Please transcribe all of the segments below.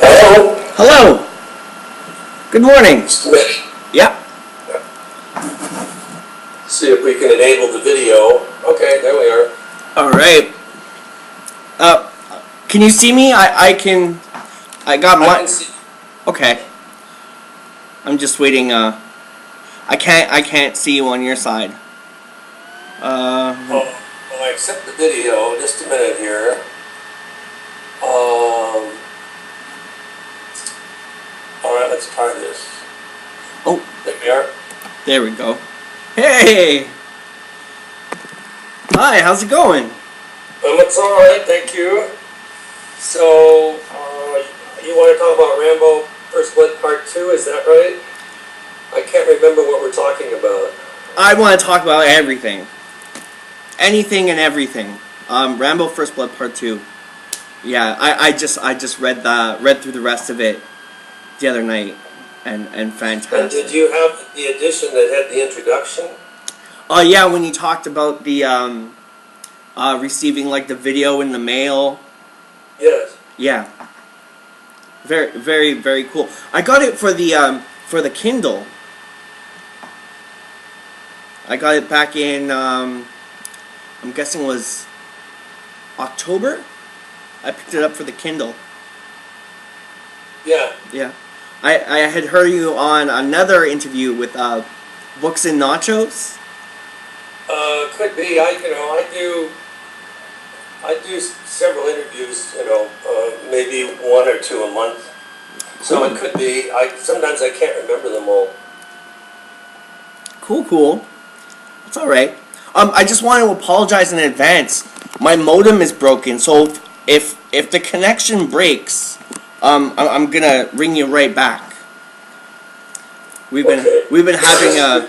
Hello? Hello. Good morning. Yeah. See if we can enable the video. Okay, there we are. All right. Can you see me? I got my. I can see. Okay. I'm just waiting. I can't see you on your side. Well, I accept the video. Just a minute here. All right, let's try this. Oh, There we are. there we go. Hey. Hi. How's it going? It's all right, thank you. So, you want to talk about Rambo First Blood Part 2, is that right? I can't remember what we're talking about. I want to talk about everything. Anything and everything. Rambo First Blood Part 2. Yeah, I just read through the rest of it the other night, and fantastic. And did you have the edition that had the introduction? Oh yeah, when you talked about the receiving like the video in the mail. Yes. Yeah. Very, very, very cool. I got it for the Kindle. I got it back in I'm guessing it was October. I picked it up for the Kindle. Yeah. Yeah. I had heard you on another interview with Books and Nachos. Could be. I do several interviews. Maybe one or two a month. So it could be. Sometimes I can't remember them all. Cool. It's all right. I just want to apologize in advance. My modem is broken, so if the connection breaks, I'm gonna ring you right back. We've been having a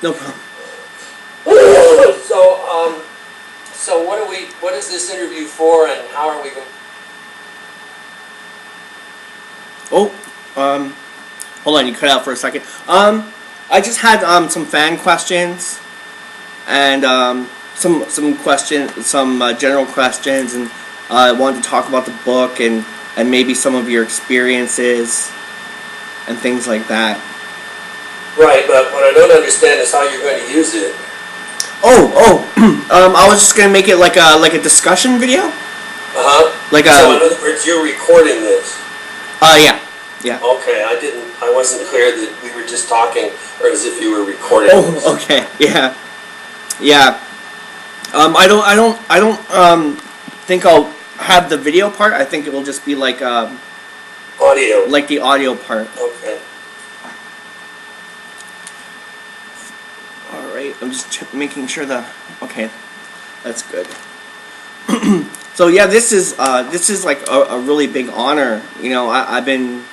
no problem. So what is this interview for, and how are we going? Oh, hold on, you cut out for a second. I just had some fan questions and some general questions, and I wanted to talk about the book and maybe some of your experiences and things like that. Right, but what I don't understand is how you're going to use it. I was just gonna make it like a discussion video. Like a. So in other words, you're recording this. Yeah. Okay, I wasn't clear that we were just talking, or as if you were recording this. Oh, okay, yeah. I don't think I'll have the video part. I think it will just be like Audio. like the audio part. Okay. All right, I'm just making sure okay, that's good. So yeah, this is like a really big honor. I've been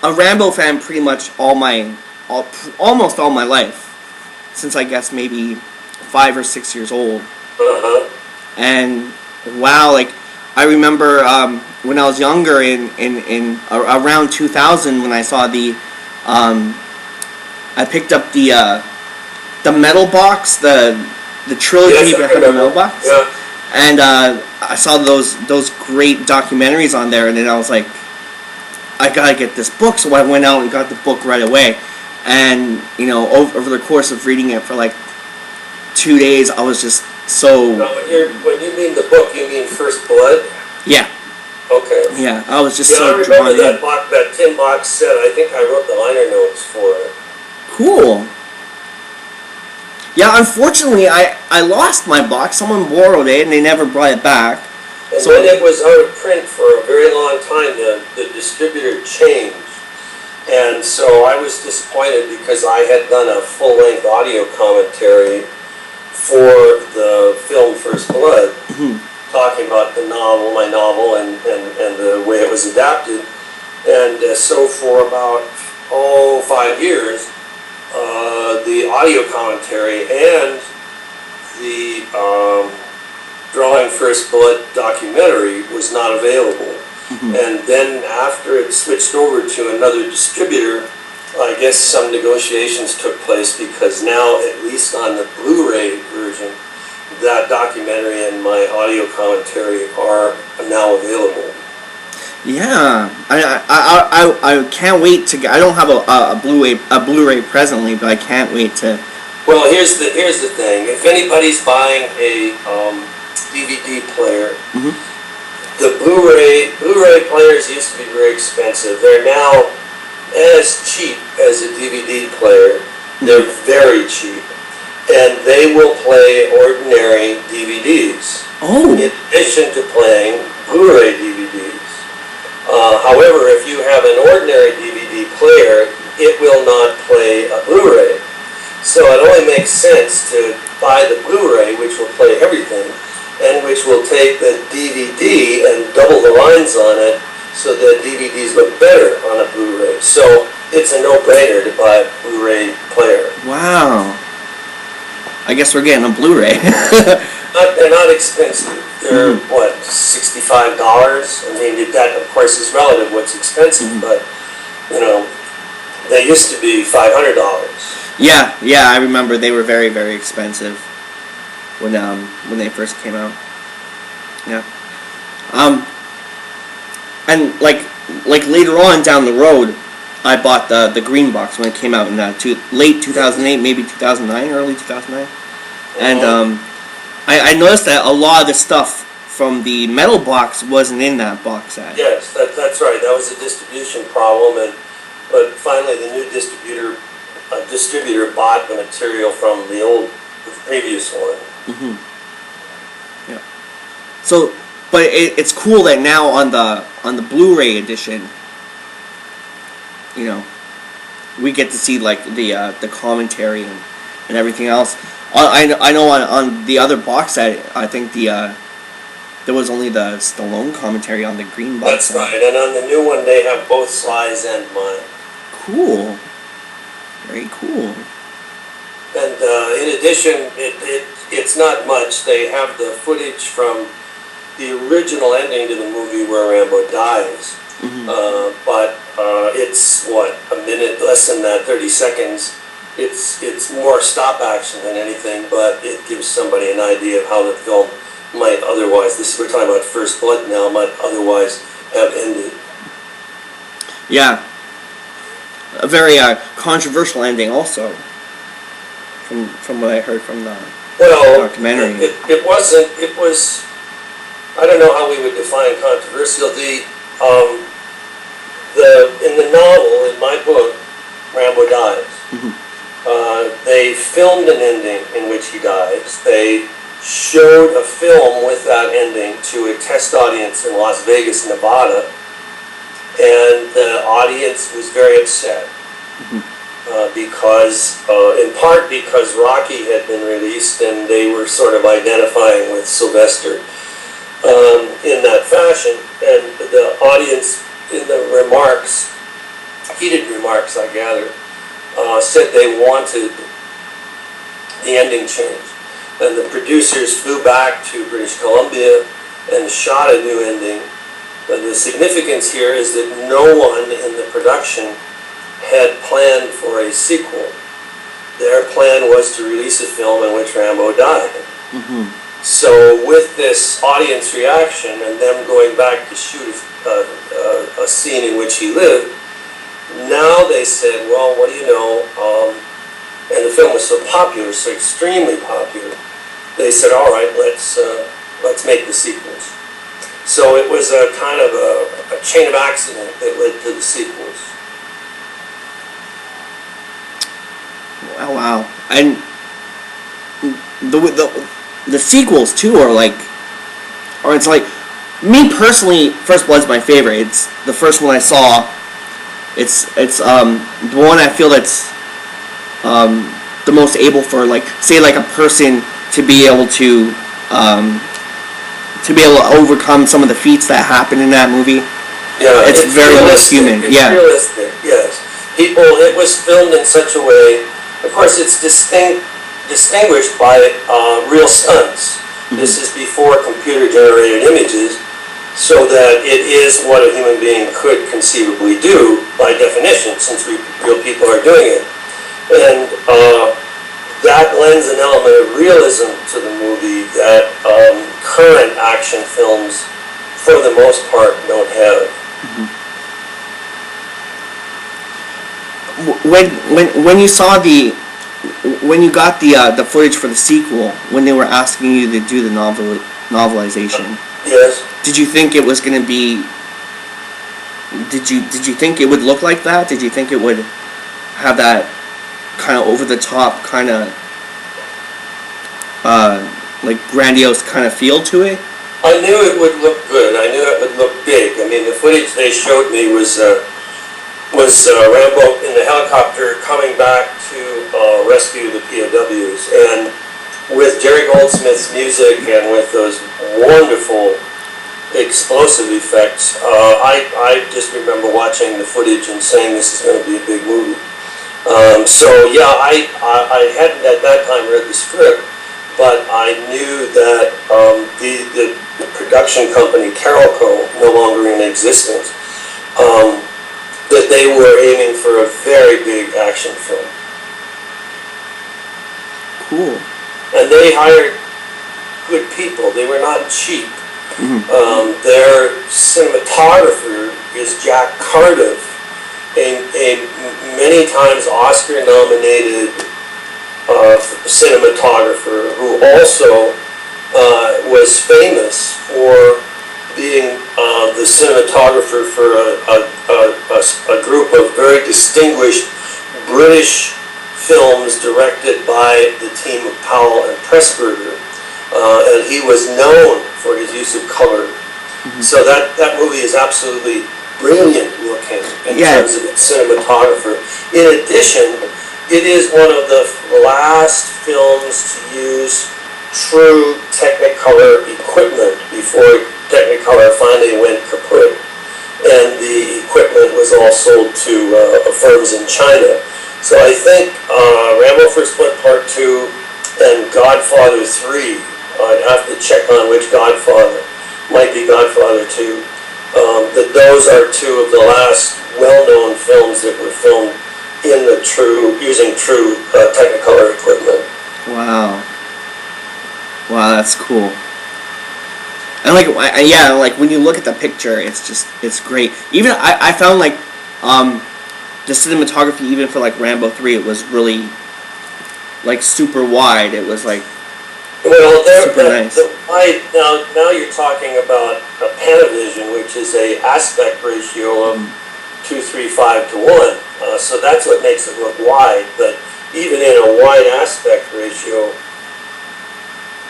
a Rambo fan pretty much almost all my life, since I guess maybe 5 or 6 years old. And wow, like I remember when I was younger in around 2000 when I saw I picked up the metal box, the trilogy behind the metal box. Yeah. And I saw those great documentaries on there, and then I was like, I gotta get this book. So I went out and got the book right away. And over the course of reading it for like 2 days, I was just so. No, when you mean the book, you mean First Blood? Yeah. Okay. Yeah, I was just I so remember drawn in. that tin box set. I think I wrote the liner notes for it. Cool. Yeah, unfortunately, I lost my box. Someone borrowed it, and they never brought it back. And So then it was out of print for a very long time. The distributor changed. And so I was disappointed because I had done a full-length audio commentary for the film First Blood, talking about the novel, my novel, and the way it was adapted. And so for about, 5 years, the audio commentary and the Drawing First Blood documentary was not available. And then after it switched over to another distributor, I guess some negotiations took place, because now, at least on the Blu-ray version, that documentary and my audio commentary are now available. Yeah, I can't wait to get. I don't have a Blu-ray presently, but I can't wait to. Well, here's the thing. If anybody's buying a DVD player, the Blu-ray players used to be very expensive. They're now as cheap as a DVD player. They're very cheap, and they will play ordinary DVDs. Oh. In addition to playing Blu-ray DVDs. However, if you have an ordinary DVD player, it will not play a Blu-ray. So it only makes sense to buy the Blu-ray, which will play everything, and which will take the DVD and double the lines on it so the DVDs look better on a Blu-ray. So it's a no-brainer to buy a Blu-ray player. Wow. I guess we're getting a Blu-ray. They're not expensive. They're, what, $65? I mean, that, of course, is relative what's expensive, but, you know, they used to be $500. Yeah, I remember they were very, very expensive when they first came out. Yeah. And like later on down the road, I bought the green box when it came out in late 2008, maybe 2009, early 2009. And I noticed that a lot of the stuff from the metal box wasn't in that box set. Yes, that's right. That was a distribution problem, but finally the new distributor bought the material from the previous one. Yeah. So, but it's cool that now on the Blu-ray edition, you know, we get to see like the commentary and everything else. I know on the other box set, I think there was only the Stallone commentary on the green box. That's right, and on the new one they have both Sly's and mine. Cool. Very cool. And in addition, it's not much. They have the footage from the original ending to the movie where Rambo dies. But it's, what, a minute, less than that, 30 seconds. It's more stop action than anything, but it gives somebody an idea of how the film might otherwise, we're talking about First Blood now, might otherwise have ended. Yeah. A very controversial ending also, from what I heard from the documentary. It was, I don't know how we would define controversial. In the novel, in my book, Rambo dies. They filmed an ending in which he dies. They showed a film with that ending to a test audience in Las Vegas, Nevada, and the audience was very upset because, in part because Rocky had been released and they were sort of identifying with Sylvester in that fashion, and the audience in the remarks, heated remarks I gather, said they wanted the ending changed. And the producers flew back to British Columbia and shot a new ending. And the significance here is that no one in the production had planned for a sequel. Their plan was to release a film in which Rambo died. So with this audience reaction and them going back to shoot a scene in which he lived, now they said, well, what do you know, and the film was so popular, so extremely popular, they said, all right, let's make the sequels. So it was a kind of a chain of accident that led to the sequels. Oh, wow. And the sequels too are like, or it's like, me personally, First Blood's my favorite. It's the first one I saw. It's the one I feel that's the most able for, like, say, like a person to be able to overcome some of the feats that happen in that movie. Yeah, it's very less human. It's realistic, yes. It was filmed in such a way, of course it's distinguished by real stunts. This is before computer-generated images, so that it is what a human being could conceivably do by definition, since real people are doing it. And that lends an element of realism to the movie that current action films, for the most part, don't have. When you saw when you got the footage for the sequel, when they were asking you to do the novelization, yes. Did you think it was going to be? Did you think it would look like that? Did you think it would have that kind of over the top kind of like grandiose kind of feel to it? I knew it would look good. I knew it would look big. I mean, the footage they showed me was Rambo in the helicopter coming back to rescue the POWs, and with Jerry Goldsmith's music and with those wonderful explosive effects, I just remember watching the footage and saying this is going to be a big movie. So yeah, I hadn't at that time read the script, but I knew that the production company, Carolco, no longer in existence, that they were aiming for a very big action film. Cool. And they hired good people. They were not cheap. Their cinematographer is Jack Cardiff, a many times Oscar-nominated cinematographer who also was famous for being the cinematographer for a group of very distinguished British films directed by the team of Powell and Pressburger, and he was known for his use of color. So that movie is absolutely brilliant looking in terms of its cinematographer. In addition, it is one of the last films to use true Technicolor equipment before Technicolor finally went kaput, and the equipment was all sold to firms in China. So I think Rambo First Blood Part 2 and Godfather 3, I'd have to check on which Godfather, might be Godfather 2, that those are two of the last well-known films that were filmed in the using true Technicolor equipment. Wow. Wow, that's cool. And like when you look at the picture, it's great. Even I found like the cinematography, even for like Rambo 3, it was really like super wide. It was like super nice. Now you're talking about a Panavision, which is a aspect ratio of 2:3:5 to 1. So that's what makes it look wide. But even in a wide aspect ratio,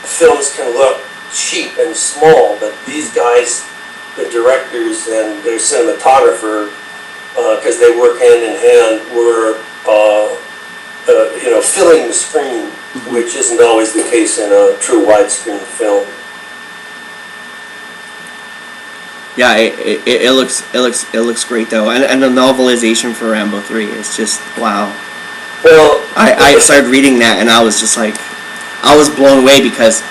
films can look cheap and small. But these guys, the directors and their cinematographer, because they work hand in hand, were filling the screen, which isn't always the case in a true widescreen film. Yeah, it looks great though, and the novelization for Rambo 3 is just wow. Well, I started reading that and I was just like, I was blown away, because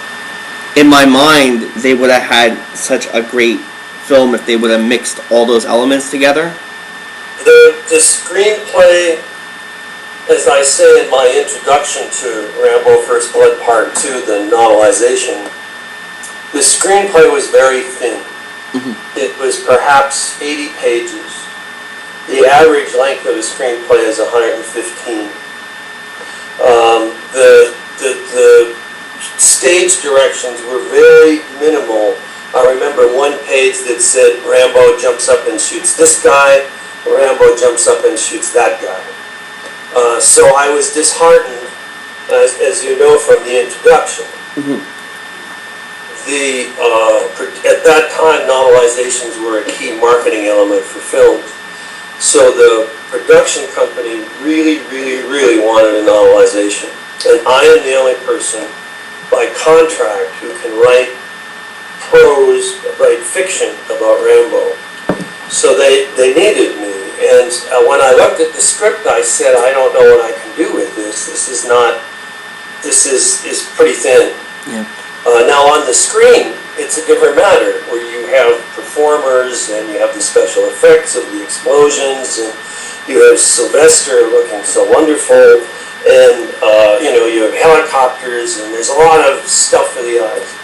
in my mind they would have had such a great film if they would have mixed all those elements together. The screenplay, as I say in my introduction to Rambo First Blood Part 2, the novelization, the screenplay was very thin. It was perhaps 80 pages. The average length of a screenplay is 115. The stage directions were very minimal. I remember one page that said Rambo jumps up and shoots this guy, Rambo jumps up and shoots that guy. So I was disheartened, as you know from the introduction. At that time, novelizations were a key marketing element for films. So the production company really, really, really wanted a novelization. And I am the only person by contract who can write fiction about Rambo. So they needed me. And when I looked at the script, I said, I don't know what I can do with this. This is pretty thin. Yeah. Now on the screen, it's a different matter, where you have performers and you have the special effects of the explosions, and you have Sylvester looking so wonderful, and you know, you have helicopters, and there's a lot of stuff for the eyes.